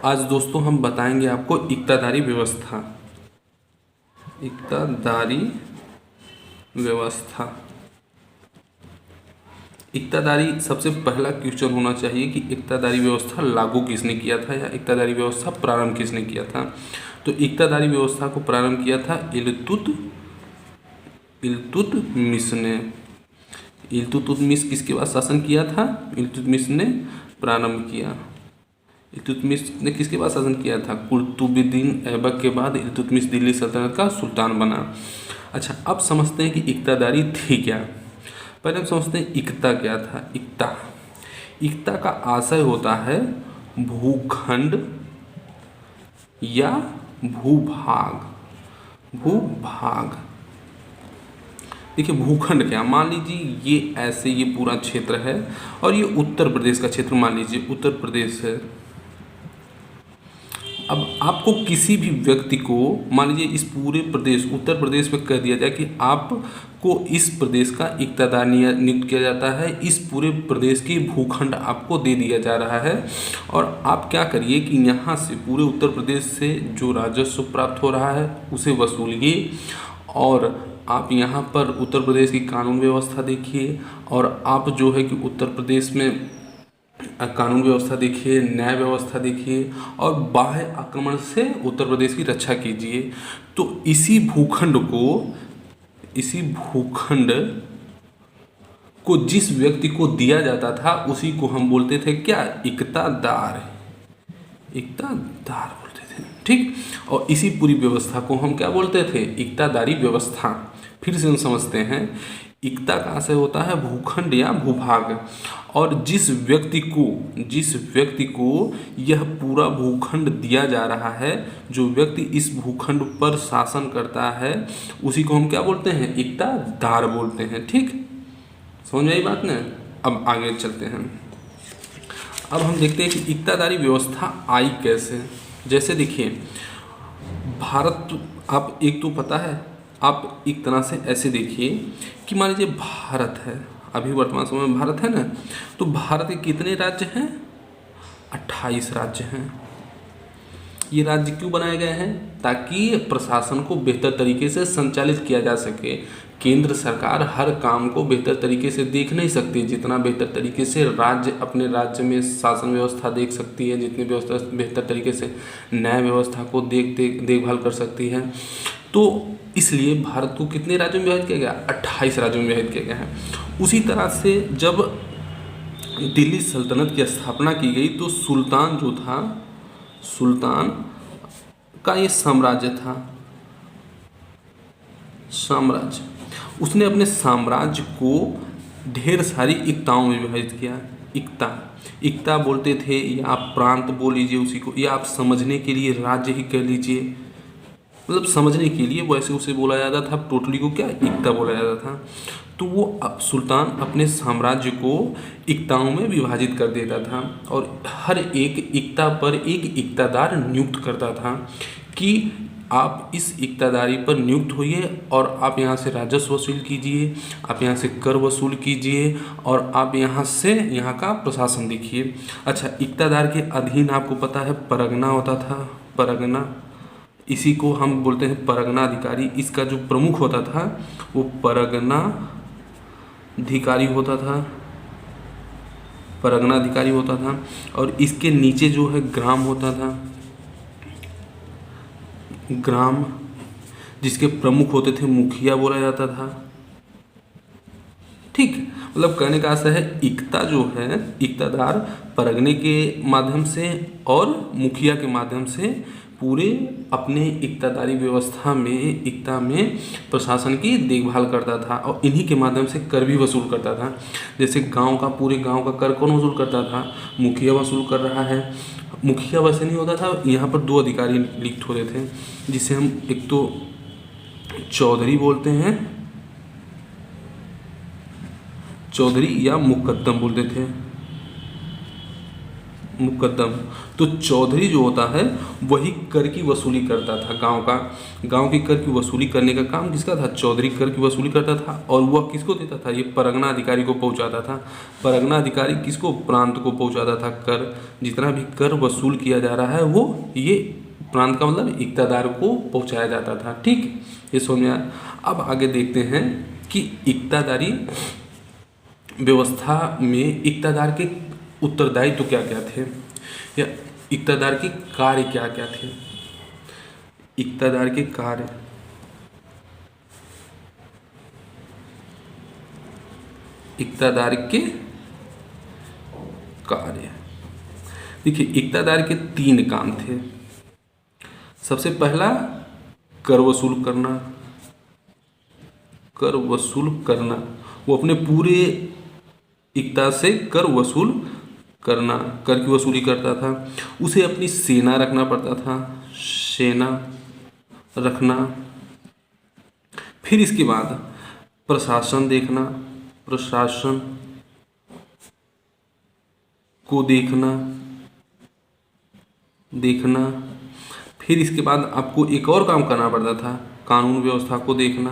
आज दोस्तों हम बताएंगे आपको इक्तादारी व्यवस्था। इक्तादारी व्यवस्था, इक्तादारी सबसे पहला क्वेश्चन होना चाहिए कि इक्तादारी व्यवस्था लागू किसने किया था या इक्तादारी व्यवस्था प्रारंभ किसने किया था। तो इक्तादारी व्यवस्था को प्रारंभ किया था इल्तुतमिश ने। इल्तुतमिश किसके बाद शासन किया था? इल्तुतमिश ने प्रारंभ किया। इल्तुतमिश ने किसके बाद शासन किया था? कुतुबुद्दीन ऐबक के बाद इल्तुतमिश दिल्ली सल्तनत का सुल्तान बना। अच्छा, अब समझते हैं कि इक्तादारी थी क्या। पहले हम समझते हैं इक्ता क्या था। इक्ता का आशय होता है भूखंड या भूभाग। देखिए भूखंड क्या, मान लीजिए ये ऐसे ये पूरा क्षेत्र है और ये उत्तर प्रदेश का क्षेत्र मान लीजिए उत्तर प्रदेश है। अब आपको किसी भी व्यक्ति को मान लीजिए इस पूरे प्रदेश उत्तर प्रदेश में कह दिया जाए कि आपको इस प्रदेश का इक्तादार नियुक्त किया जाता है, इस पूरे प्रदेश की भूखंड आपको दे दिया जा रहा है और आप क्या करिए कि यहाँ से पूरे उत्तर प्रदेश से जो राजस्व प्राप्त हो रहा है उसे वसूलिए और आप यहाँ पर उत्तर प्रदेश की कानून व्यवस्था देखिए और आप जो है कि उत्तर प्रदेश में कानून व्यवस्था देखिए, न्याय व्यवस्था देखिए और बाह्य आक्रमण से उत्तर प्रदेश की रक्षा कीजिए। तो इसी भूखंड को जिस व्यक्ति को दिया जाता था उसी को हम बोलते थे क्या? इक्तादार बोलते थे, ठीक। और इसी पूरी व्यवस्था को हम क्या बोलते थे? इक्तादारी व्यवस्था। फिर से हम समझते हैं, इक्ता का आशय होता है भूखंड या भूभाग और जिस व्यक्ति को यह पूरा भूखंड दिया जा रहा है, जो व्यक्ति इस भूखंड पर शासन करता है उसी को हम क्या बोलते हैं? इक्तादार बोलते हैं, ठीक। समझ आई बात ना? अब आगे चलते हैं। अब हम देखते हैं कि इक्तादारी व्यवस्था आई कैसे। जैसे देखिए भारत, आप एक तो पता है, आप एक तरह से ऐसे देखिए कि मान लीजिए भारत है, अभी वर्तमान समय में भारत है ना, तो भारत के कितने राज्य हैं? 28 राज्य हैं। ये राज्य क्यों बनाए गए हैं? ताकि प्रशासन को बेहतर तरीके से संचालित किया जा सके। केंद्र सरकार हर काम को बेहतर तरीके से देख नहीं सकती जितना बेहतर तरीके से राज्य अपने राज्य में शासन व्यवस्था देख सकती है, जितनी व्यवस्था बेहतर तरीके से न्याय व्यवस्था को देखभाल कर सकती है। तो इसलिए भारत को कितने राज्यों में विभाजित किया गया? 28 राज्यों में विभाजित किया गया है। उसी तरह से जब दिल्ली सल्तनत की स्थापना की गई तो सुल्तान जो था, सुल्तान का ये साम्राज्य था, साम्राज्य, उसने अपने साम्राज्य को ढेर सारी इक्ताओं में विभाजित किया। इक्ता बोलते थे या आप प्रांत बोल लीजिए उसी को, या आप समझने के लिए राज्य ही कह लीजिए, मतलब समझने के लिए वैसे उसे बोला जाता था। टोटली को क्या? इक्ता बोला जाता था। तो वो सुल्तान अपने साम्राज्य को इक्ताओं में विभाजित कर देता था और हर एक इक्ता पर एक इक्तादार नियुक्त करता था कि आप इस इक्तादारी पर नियुक्त होइए और आप यहाँ से राजस्व वसूल कीजिए, आप यहाँ से कर वसूल कीजिए और आप यहाँ से यहाँ का प्रशासन देखिए। अच्छा, इक्तादार के अधीन आपको पता है परगना होता था, परगना, इसी को हम बोलते हैं परगना अधिकारी। इसका जो प्रमुख होता था वो परगना अधिकारी होता था, परगना अधिकारी होता था और इसके नीचे जो है ग्राम होता था, ग्राम, जिसके प्रमुख होते थे मुखिया बोला जाता था, ठीक। मतलब कहने का आशय है इक्ता जो है, इक्तादार परगने के माध्यम से और मुखिया के माध्यम से पूरे अपने इक्तादारी व्यवस्था में, इक्ता में प्रशासन की देखभाल करता था और इन्हीं के माध्यम से कर भी वसूल करता था। जैसे गांव का, पूरे गांव का कर कौन वसूल करता था? मुखिया वसूल कर रहा है। मुखिया वैसे नहीं होता था, यहाँ पर 2 अधिकारी नियुक्त होते थे जिसे हम एक तो चौधरी बोलते हैं, चौधरी या मुकद्दम बोलते थे, मुकद्दम। तो चौधरी जो होता है वही कर की वसूली करता था। गांव की कर की वसूली करने का काम किसका था? चौधरी कर की वसूली करता था। और वह किसको देता था? ये परगना अधिकारी को पहुंचाता था। परगना अधिकारी किसको? प्रांत को पहुंचाता था। कर जितना भी कर वसूल किया जा रहा है वो ये प्रांत का मतलब इक्तादार को पहुंचाया जाता था। ठीक, ये समझ में आया। अब आगे देखते हैं कि इक्तादारी व्यवस्था में इक्तादार के उत्तरदायित्व तो क्या क्या थे, या इक्तादार के कार्य क्या क्या थे। इक्तादार के कार्य, इक्तादार के कार्य देखिए, इक्तादार के 3 काम थे। सबसे पहला कर वसूल करना। कर वसूल करना, वो अपने पूरे इक्ता से कर वसूल करना, कर की वसूली करता था। उसे अपनी सेना रखना पड़ता था, सेना रखना। फिर इसके बाद प्रशासन देखना, प्रशासन को देखना। फिर इसके बाद आपको एक और काम करना पड़ता था, कानून व्यवस्था को देखना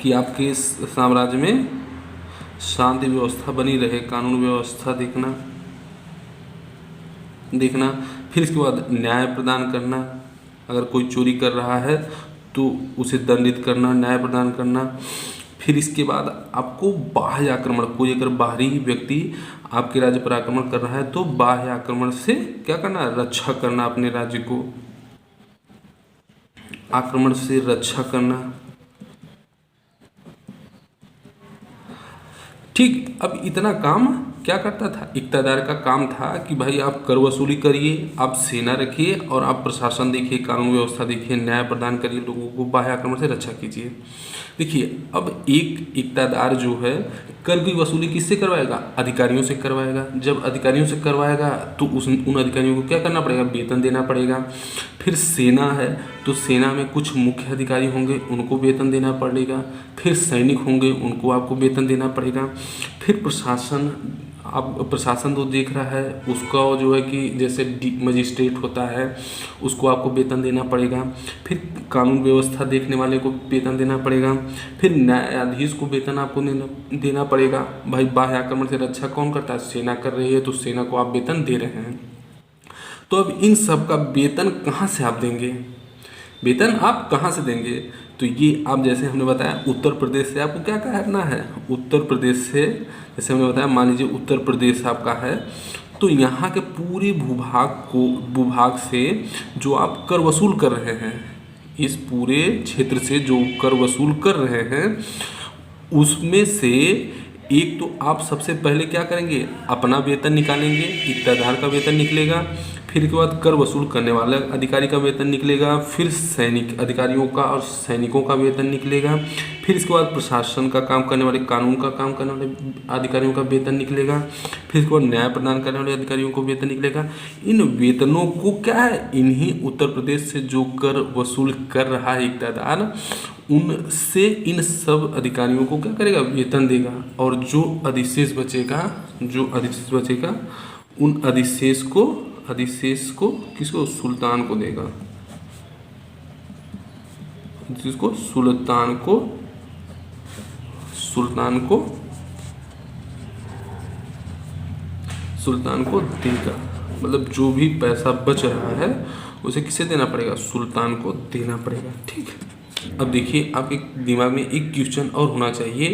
कि आपके साम्राज्य में शांति व्यवस्था बनी रहे, कानून व्यवस्था देखना। फिर इसके बाद न्याय प्रदान करना, अगर कोई चोरी कर रहा है तो उसे दंडित करना, न्याय प्रदान करना। फिर इसके बाद आपको बाह्य आक्रमण, कोई अगर बाहरी व्यक्ति आपके राज्य पर आक्रमण कर रहा है तो बाह्य आक्रमण से क्या करना? रक्षा करना, अपने राज्य को आक्रमण से रक्षा करना। ठीक, अब इतना काम क्या करता था? इक्तादार का काम था कि भाई आप कर वसूली करिए, आप सेना रखिए और आप प्रशासन देखिए, कानून व्यवस्था देखिए, न्याय प्रदान करिए, लोगों को बाह्य आक्रमण से रक्षा कीजिए। देखिए, अब एक इक्तादार जो है कर की वसूली किससे करवाएगा? अधिकारियों से करवाएगा। जब अधिकारियों से करवाएगा तो उन अधिकारियों को क्या करना पड़ेगा? वेतन देना पड़ेगा। फिर सेना है तो सेना में कुछ मुख्य अधिकारी होंगे, उनको वेतन देना पड़ेगा। फिर सैनिक होंगे, उनको आपको वेतन देना पड़ेगा। फिर प्रशासन, आप प्रशासन तो देख रहा है, उसका जो है कि जैसे मजिस्ट्रेट होता है उसको आपको वेतन देना पड़ेगा। फिर कानून व्यवस्था देखने वाले को वेतन देना पड़ेगा। फिर न्यायाधीश को वेतन आपको देना पड़ेगा। भाई बाह्य आक्रमण से रक्षा कौन करता है? सेना कर रही है, तो सेना को आप वेतन दे रहे हैं। तो अब इन सब का वेतन कहाँ से आप देंगे? वेतन आप कहाँ से देंगे? तो ये आप जैसे हमने बताया उत्तर प्रदेश से आपको क्या करना है? उत्तर प्रदेश से, जैसे हमने बताया, मान लीजिए उत्तर प्रदेश आपका है तो यहाँ के पूरे भूभाग से जो आप कर वसूल कर रहे हैं, इस पूरे क्षेत्र से जो कर वसूल कर रहे हैं उसमें से एक तो आप सबसे पहले क्या करेंगे? अपना वेतन निकालेंगे, इक्तादार का वेतन निकलेगा। फिर के बाद कर वसूल करने वाले अधिकारी का वेतन निकलेगा। फिर सैनिक अधिकारियों का और सैनिकों का वेतन निकलेगा। फिर इसके बाद प्रशासन का काम करने वाले, कानून का काम करने वाले अधिकारियों का वेतन निकलेगा। फिर इसके बाद न्याय प्रदान करने वाले अधिकारियों को वेतन निकलेगा। इन वेतनों को क्या है? इन्हीं उत्तर प्रदेश से जो कर वसूल कर रहा है इक्तादार, उनसे इन सब अधिकारियों को क्या करेगा? वेतन देगा। और जो अधिशेष बचेगा उन अधिशेष को किसको? सुल्तान को देगा। जिसको सुल्तान को देगा। मतलब जो भी पैसा बच रहा है उसे किसे देना पड़ेगा? सुल्तान को देना पड़ेगा। ठीक है, अब देखिए आपके दिमाग में एक क्वेश्चन और होना चाहिए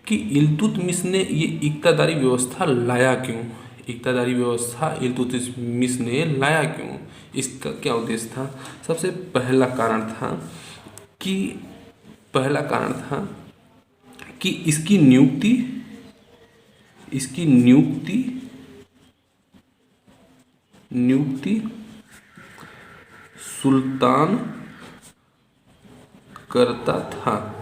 कि इल्तुतमिश ने ये इक्तादारी व्यवस्था लाया क्यों? इक्तादारी व्यवस्था इल्तुतमिश ने लाया क्यों? इसका क्या उद्देश्य था? सबसे पहला कारण था कि इसकी नियुक्ति सुल्तान करता था।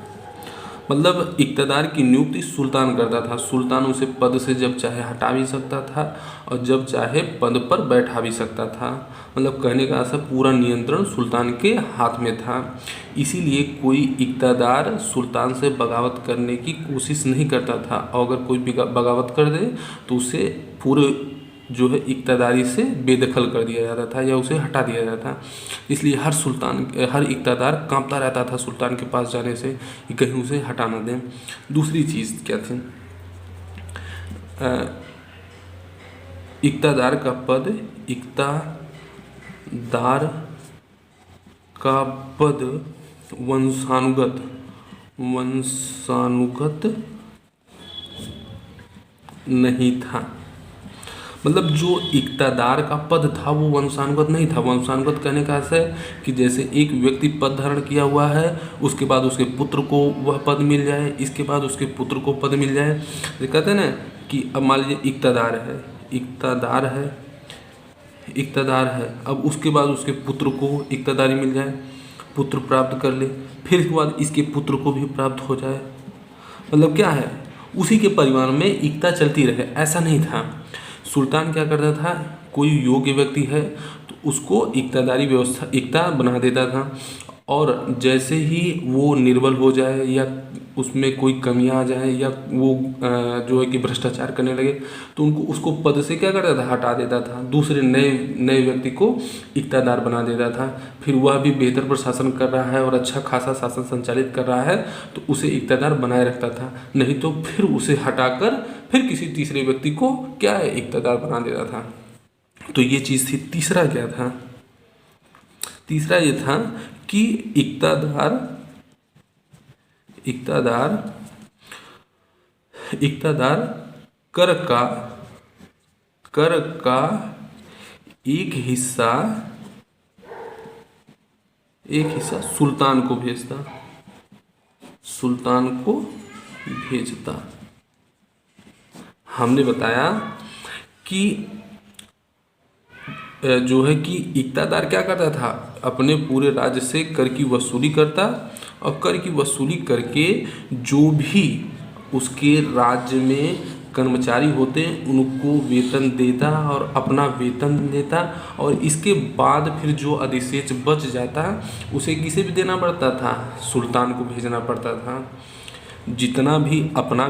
मतलब इक्तादार की नियुक्ति सुल्तान करता था। सुल्तान उसे पद से जब चाहे हटा भी सकता था और जब चाहे पद पर बैठा भी सकता था। मतलब कहने का ऐसा पूरा नियंत्रण सुल्तान के हाथ में था। इसीलिए कोई इक्तादार सुल्तान से बगावत करने की कोशिश नहीं करता था। और अगर कोई बगावत कर दे तो उसे पूरे जो है इक्तादारी से बेदखल कर दिया जाता था या उसे हटा दिया जाता था। इसलिए हर इक्तादार कांपता रहता था सुल्तान के पास जाने से कि कहीं उसे हटा ना दें। दूसरी चीज़ क्या थी, इक्तादार का पद वंशानुगत नहीं था। मतलब जो इक्तादार का पद था वो वंशानुगत नहीं था। वंशानुगत कहने का अर्थ है कि जैसे एक व्यक्ति पद धारण किया हुआ है, उसके बाद उसके पुत्र को वह पद मिल जाए, इसके बाद उसके पुत्र को पद मिल जाए। तो कहते हैं ना कि अब मान लीजिए इक्तादार है, अब उसके बाद उसके पुत्र को इक्तादारी मिल जाए, पुत्र प्राप्त कर ले, फिर इसके बाद इसके पुत्र को भी प्राप्त हो जाए। मतलब क्या है, उसी के परिवार में इक्ता चलती रहे, ऐसा नहीं था। सुल्तान क्या करता था, कोई योग्य व्यक्ति है तो उसको इक्ता बना देता था, और जैसे ही वो निर्बल हो जाए या उसमें कोई कमियां आ जाए या वो जो है कि भ्रष्टाचार करने लगे तो उसको पद से क्या करता था, हटा देता था, दूसरे नए व्यक्ति को इक्तादार बना देता था। फिर वह भी बेहतर प्रशासन कर रहा है और अच्छा खासा शासन संचालित कर रहा है तो उसे इक्तादार बनाए रखता था, नहीं तो फिर उसे हटाकर फिर किसी तीसरे व्यक्ति को क्या है, इक्तादार बना देता था। तो ये चीज़ थी। तीसरा क्या था, तीसरा ये था कि इक्तादार कर का एक हिस्सा सुल्तान को भेजता। हमने बताया कि जो है कि इक्तादार क्या करता था, अपने पूरे राज्य से कर की वसूली करता और कर की वसूली करके जो भी उसके राज्य में कर्मचारी होते उनको वेतन देता और अपना वेतन देता, और इसके बाद फिर जो अधिशेष बच जाता उसे किसे भी देना पड़ता था, सुल्तान को भेजना पड़ता था। जितना भी अपना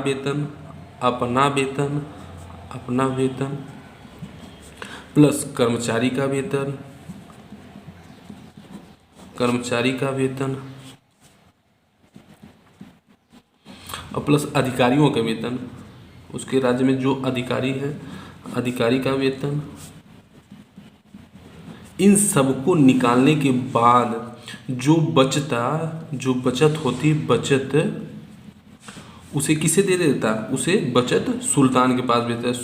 वेतन प्लस कर्मचारी का वेतन और प्लस अधिकारियों का वेतन, उसके राज्य में जो अधिकारी हैं अधिकारी का वेतन, इन सबको निकालने के बाद जो बचत होती, उसे किसे दे देता, उसे बचत सुल्तान के पास भेजता है।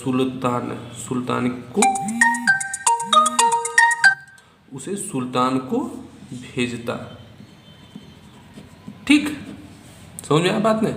सुल्तान को भेजता। ठीक, समझ में आया बात नहीं।